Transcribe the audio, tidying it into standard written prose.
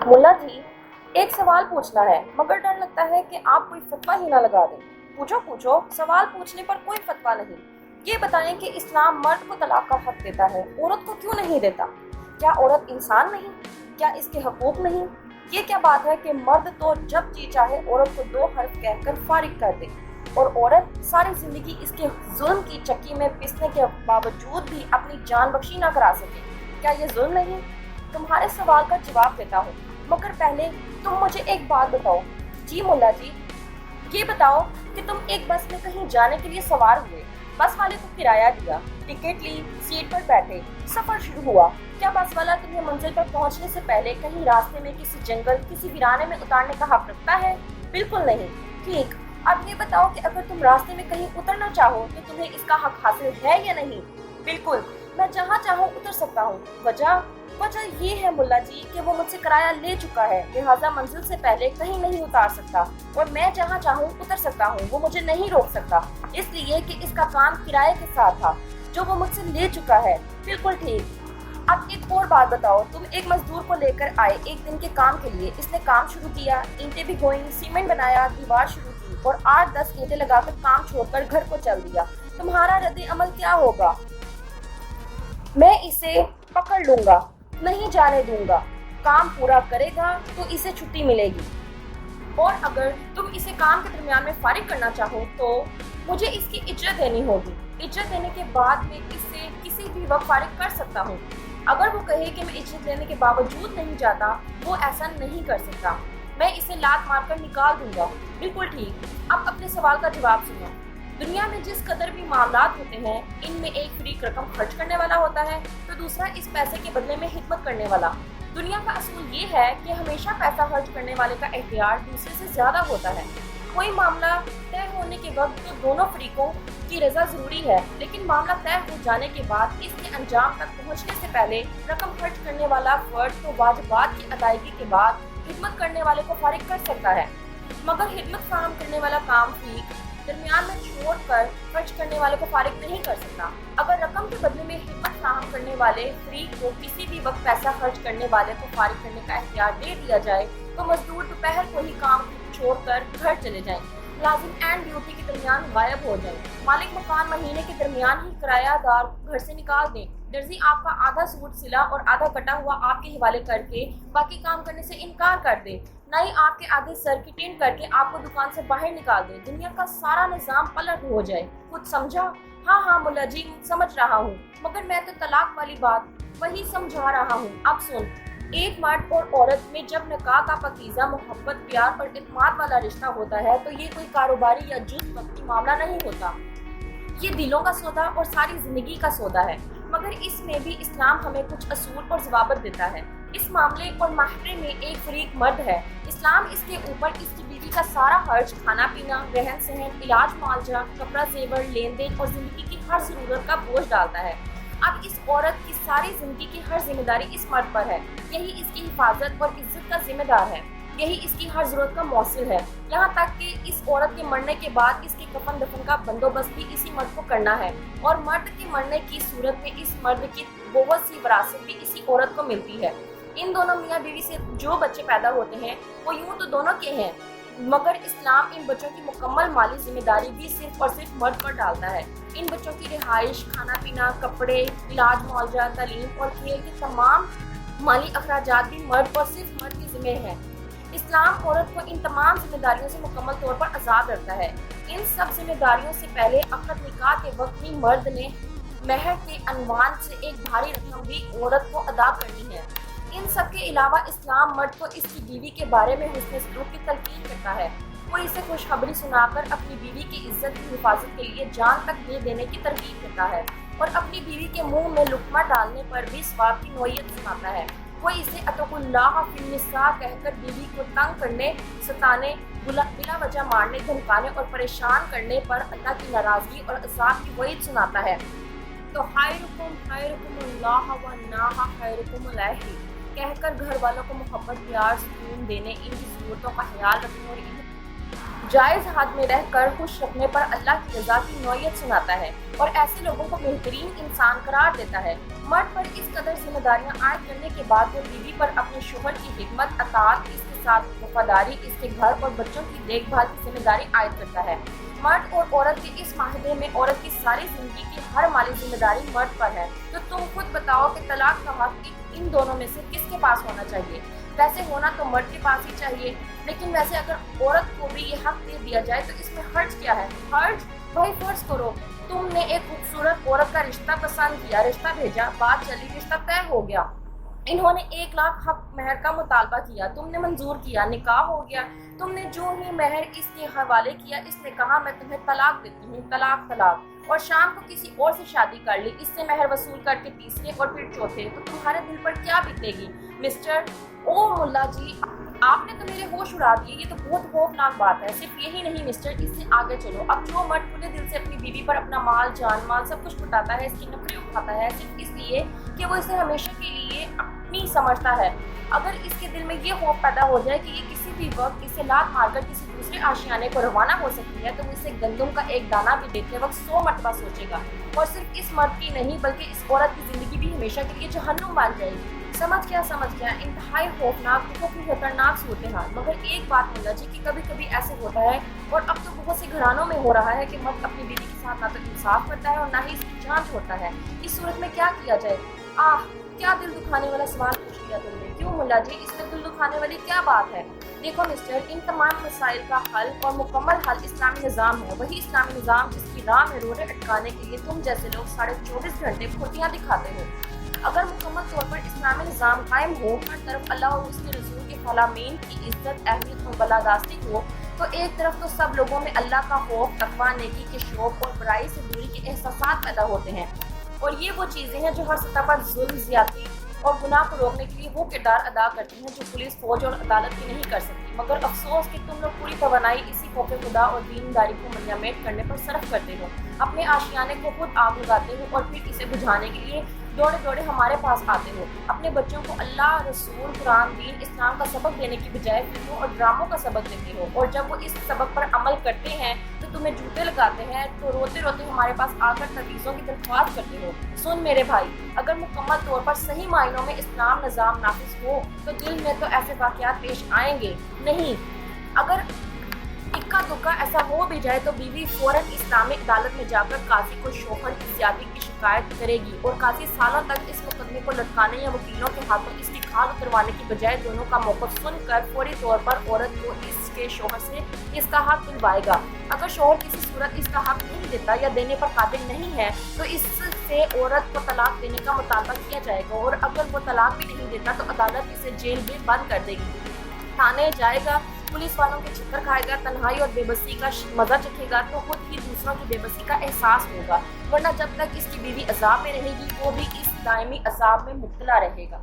मुल्ला जी, एक सवाल पूछना है मगर डर लगता है कि आप कोई फतवा ही ना लगा दें। पूछो पूछो, सवाल पूछने पर कोई फतवा नहीं। ये बताएं कि इस्लाम मर्द को तलाक का हक देता है, औरत को क्यों नहीं देता? क्या औरत इंसान नहीं? क्या इसके हकूक नहीं? ये क्या बात है कि मर्द तो जब जी चाहे औरत को दो हर्फ कहकर फारिग कर दे और औरत सारी जिंदगी इसके जुल्म की चक्की में पिसने के बावजूद भी अपनी जान बख्शी ना करा सके? क्या ये जुल्म नहीं? तुम्हारे सवाल का जवाब देता हूँ, मगर पहले तुम मुझे एक बात बताओ। जी मुल्ला जी, ये बताओ कि तुम एक बस में कहीं जाने के लिए सवार हुए, बस वाले को किराया दिया, टिकट ली, सीट पर बैठे, सफर शुरू हुआ। क्या बस वाला तुम्हें मंजिल पर पहुंचने से पहले कहीं रास्ते में किसी जंगल, किसी वीराने में उतारने का हक रखता है? बिल्कुल नहीं। ठीक, अब ये बताओ कि अगर तुम रास्ते में कहीं उतरना चाहो तो तुम्हें इसका हक हासिल है या नहीं? बिल्कुल, मैं जहाँ चाहूँ उतर सकता हूँ। वजह ये है मुल्ला जी कि वो मुझसे किराया ले चुका है, लिहाजा मंजिल से पहले कहीं नहीं उतार सकता और मैं जहाँ चाहूँ उतर सकता हूँ। वो मुझे नहीं रोक सकता, इसलिए कि इसका काम किराए के साथ था जो वो मुझसे ले चुका है। बिल्कुल ठीक। अब एक और बात बताओ, तुम एक मजदूर को लेकर आए एक दिन के काम के लिए। इसने काम शुरू किया, ईंटें भिगोई, सीमेंट बनाया, दीवार शुरू की और 8-10 ईंटें लगाकर काम छोड़कर घर को चल दिया। तुम्हारा रद्द अमल क्या होगा? मैं इसे पकड़ लूंगा, नहीं जाने दूंगा। काम पूरा करेगा तो इसे छुट्टी मिलेगी, और अगर तुम इसे काम के दरमियान में फारिग करना चाहो तो मुझे इसकी इज्जत देनी होगी। इज्जत देने के बाद मैं इसे किसी भी वक्त फारिग कर सकता हूँ। अगर वो कहे कि मैं इज्जत लेने के बावजूद नहीं जाता, वो ऐसा नहीं कर सकता। मैं इसे लात मारकर निकाल दूंगा। बिल्कुल ठीक। अब अपने सवाल का जवाब सुनो। दुनिया में जिस कदर भी मामलात होते हैं, इनमें एक फ्रीक रकम खर्च करने वाला होता है तो दूसरा इस पैसे के बदले में खिदमत करने वाला। दुनिया का असूल ये है कि हमेशा पैसा खर्च करने वाले का एहतियार दूसरे से ज्यादा होता है। कोई मामला तय होने के वक्त तो दोनों फरीकों की रजा जरूरी है, लेकिन मामला तय हो जाने के बाद इसके अंजाम तक पहुंचने से पहले रकम खर्च करने वाला फर्द तो वाजिबात की अदायगी के बाद खिदमत करने वाले को फारिग कर सकता है, मगर खिदमत फराहम करने वाला काम फरीक दरमियान में छोड़ कर खर्च करने वाले को फारिग नहीं कर सकता। अगर रकम के बदले में खिदमत फराहम करने वाले फरीक को किसी भी वक्त पैसा खर्च करने वाले को फारिग करने का इख्तियार दे दिया जाए तो मजदूर दोपहर को ही काम छोड़कर घर चले जाएं, मुलाजिम एंड ड्यूटी के दरमियान गायब हो जाए, मालिक मकान महीने के दरमियान ही किरायादार घर से निकाल दें, दर्जी आपका आधा सूट सिला और आधा कटा हुआ आपके हवाले करके बाकी काम करने से इनकार कर दे, नहीं आपके आगे सर की टेंट करके आपको दुकान से बाहर निकाल दे, दुनिया का सारा निजाम पलट हो जाए। कुछ समझा? हाँ मुल्ला जी, समझ रहा हूँ, मगर मैं तो तलाक वाली बात वही समझा रहा हूँ। अब सुन, एक मर्द और औरत में जब निकाह का पकीज़ा मोहब्बत, प्यार और इत्मीनान वाला रिश्ता होता है तो ये कोई कारोबारी या जुज़ वक्ती मामला नहीं होता। ये दिलों का सौदा और सारी जिंदगी का सौदा है, मगर इसमें भी इस्लाम हमें कुछ असूल और ज़वाबित देता है। इस मामले और माहरे में एक फरीक मर्द है। इस्लाम इसके ऊपर इसकी बीवी का सारा खर्च, खाना पीना, रहन सहन, इलाज मुआवजा, कपड़ा जेवर, लेन देन और जिंदगी की हर जरूरत का बोझ डालता है। अब इस औरत की सारी जिंदगी की हर जिम्मेदारी इस मर्द पर है। यही इसकी हिफाजत और इज्जत का जिम्मेदार है, यही इसकी हर जरूरत का मौसिल है। यहाँ तक कि इस औरत के मरने के बाद इसके कफन दफन का बंदोबस्त भी इसी मर्द को करना है, और मर्द के मरने की सूरत में इस मर्द की बहुत सी विरासत भी इसी औरत को मिलती है। इन दोनों मियाँ बीवी से जो बच्चे पैदा होते हैं वो यूं तो दोनों के हैं, मगर इस्लाम इन बच्चों की मुकम्मल माली जिम्मेदारी भी सिर्फ और सिर्फ मर्द पर डालता है। इन बच्चों की रिहाइश, खाना पीना, कपड़े, इलाज मुआवजा, तालीम और खेल के तमाम माली अखराजात भी मर्द और सिर्फ मर्द के जिम्मे हैं। इस्लाम औरत को इन तमाम जिम्मेदारियों से मुकम्मल तौर पर आज़ाद रखता है। इन सब जिम्मेदारियों से पहले अक़द निकाह के वक्त ही मर्द ने महर के अनवान से एक भारी रकम भी औरत को अदा करनी है। इन सब के अलावा इस्लाम मर्द को इसकी बीवी के बारे में हुस्न सलूक की तलकीन करता है। वो इसे खुशखबरी सुनाकर अपनी बीवी की इज्जत की हिफाजत के लिए जान तक दे देने की तरकीब देता है, और अपनी बीवी के मुंह में लुकमा डालने पर भी सवाब की नौयत सुनाता है। वो इसे अतकुल्लाह फिन्निसा कहकर बीवी को तंग करने, सताने, बिला वजह मारने, धमकाने और परेशान करने पर अल्लाह की नाराजगी और अज़ाब की वईद सुनाता है। तो खैरुकुमुल्लाह व नाहा खैरुकुम अलैहि कहकर घर वालों को मोहब्बत, प्यार, सुकून देने, इनकी ज़रूरतों का ख्याल रखने और जायज़ हाथ में रहकर खुश रखने पर अल्लाह की रज़ा की नौयत सुनाता है और ऐसे लोगों को बेहतरीन इंसान करार देता है। मर्द पर इस कदर जिम्मेदारियां आयद करने के बाद वो बीवी पर अपने शोहर की हिकमत, अताअत, इसके साथ वफादारी, इसके घर और बच्चों की देखभाल की जिम्मेदारी आयद करता है। मर्द और औरत के इस माहदे में औरत की सारी जिंदगी की हर माली जिम्मेदारी मर्द पर है। तो तुम खुद बताओ कि तलाक का हक इन दोनों में से किसके पास होना चाहिए? वैसे होना तो मर्द के पास ही चाहिए, लेकिन वैसे अगर औरत को भी ये हक दे दिया जाए तो इसमें हर्ज क्या है? हर्ज? भाई फर्ज करो तुमने एक खूबसूरत औरत का रिश्ता पसंद किया, रिश्ता भेजा, बात चली, रिश्ता तय हो गया, इन्होंने 1 लाख हक महर का मुतालबा किया, तुमने मंजूर किया, निकाह हो गया। तुमने जो ही महर इसके हवाले किया, इसने कहा मैं तुम्हें तलाक देती हूँ, तलाक तलाक, और शाम को किसी और से शादी कर ली, इससे महर वसूल करके तीसरे और फिर चौथे, तो तुम्हारे दिल पर क्या बीतेगी मिस्टर? ओ मुल्ला जी, आपने तो मेरे होश उड़ा दिए। ये तो बहुत खौफनाक बात है। सिर्फ यही नहीं मिस्टर, इससे आगे चलो। अब जो मर्द खुले दिल से अपनी बीवी पर अपना माल, जान माल सब कुछ लुटाता है, इसकी नौकरी उठाता है सिर्फ इसलिए कि वो इसे हमेशा के लिए अपनी समझता है, अगर इसके दिल में ये खौफ पैदा हो जाए कि ये किसी भी वक्त इसे लात मारकर किसी दूसरे आशियाने को रवाना हो सकती है, तो वो इसे गंदम का एक दाना भी देते वक्त 100 मरतबा सोचेगा। और सिर्फ इस मर्द की नहीं बल्कि इस औरत की जिंदगी भी हमेशा के लिए जहन्नुम बन जाएगी। समझ गया, इंतहाई खौफनाक, बहुत ही खतरनाक सूरत हाल। मगर एक बात मुल्ला जी कि कभी कभी ऐसे होता है, और अब तो बहुत से घरानों में हो रहा है कि मर्द अपनी बीवी के साथ ना तो इंसाफ करता है और ना ही इसकी जान छोड़ता है। इस सूरत में क्या किया जाए? क्या दिल दुखाने वाला सवाल पूछ लिया तुमने। क्यों मुल्ला जी, इसमें दिल दुखाने वाली क्या बात है? देखो मिस्टर, इन तमाम मसाइल का हल और मुकम्मल हल इस्लामी निज़ाम है। वही इस्लामी निज़ाम जिसकी राह में रोड़े अटकाने के लिए तुम जैसे लोग 24.5 घंटे फुर्तियाँ दिखाते हो। अगर मुकम्मल तौर पर इस्लामी निज़ाम कायम हो, हर तरफ अल्लाह और उसके रसूल के फलामीन की इज्जत, अहमियत और बलादास्ती हो, तो एक तरफ तो सब लोगों में अल्लाह का खौफ, तकवा, नेकी के शौक और बुराई से दूरी के एहसास पैदा होते हैं। और ये वो चीज़ें हैं जो हर सतह पर जुल्म, ज़्यादती और गुनाह को रोकने के लिए वो किरदार अदा करती हैं जो पुलिस, फौज और अदालत भी नहीं कर सकती। मगर अफसोस कि तुम लोग पूरी तवानाई इसी खौफ खुदा और दीनदारी को मनियामेट करने पर सर्फ करते हो। अपने आशियाने को खुद आग लगाते हो और फिर इसे बुझाने के लिए दौड़े दौड़े हमारे पास आते हो। अपने बच्चों को अल्लाह, रसूल, कुरान, दीन, इस्लाम का सबक देने की बजाय फिल्मों और ड्रामों का सबक देते हो, और जब वो इस सबक पर अमल करते हैं तो तुम्हें जूते लगाते हैं, तो रोते रोते हमारे पास आकर तवीज़ों की दरख्वास्त करते हो। सुन मेरे भाई, अगर मुकम्मल तौर पर सही मायनों में इस्लाम निज़ाम नाफिज हो तो दिल में तो ऐसे वाक़यात पेश आएंगे नहीं। अगर इक्का दुक्का ऐसा हो भी जाए तो बीवी फौरन इस्लामिक अदालत में जाकर काजी को शौहर की ज़्यादती की शिकायत करेगी, और काजी सालों तक इस मुकदमे को लटकाने या वकीलों के हाथों इसकी खाल उतरवाने की बजाय दोनों का मौक़िफ़ सुनकर फौरी तौर पर औरत को इसके शौहर से इसका हक दिलवाएगा। अगर शौहर किसी सूरत इसका हक नहीं देता या देने पर काबिल नहीं है तो इससे औरत को तलाक देने का मुतालबा किया जाएगा, और अगर वो तलाक भी नहीं देता तो अदालत इसे जेल में बंद कर देगी, थाने जाएगा, पुलिस वालों के चक्कर खाएगा, तन्हाई और बेबसी का मजा चखेगा, तो खुद ही दूसरों की बेबसी का एहसास होगा। वरना जब तक इसकी बीवी अजाब में रहेगी वो भी इस दायमी अजाब में मुब्तला रहेगा।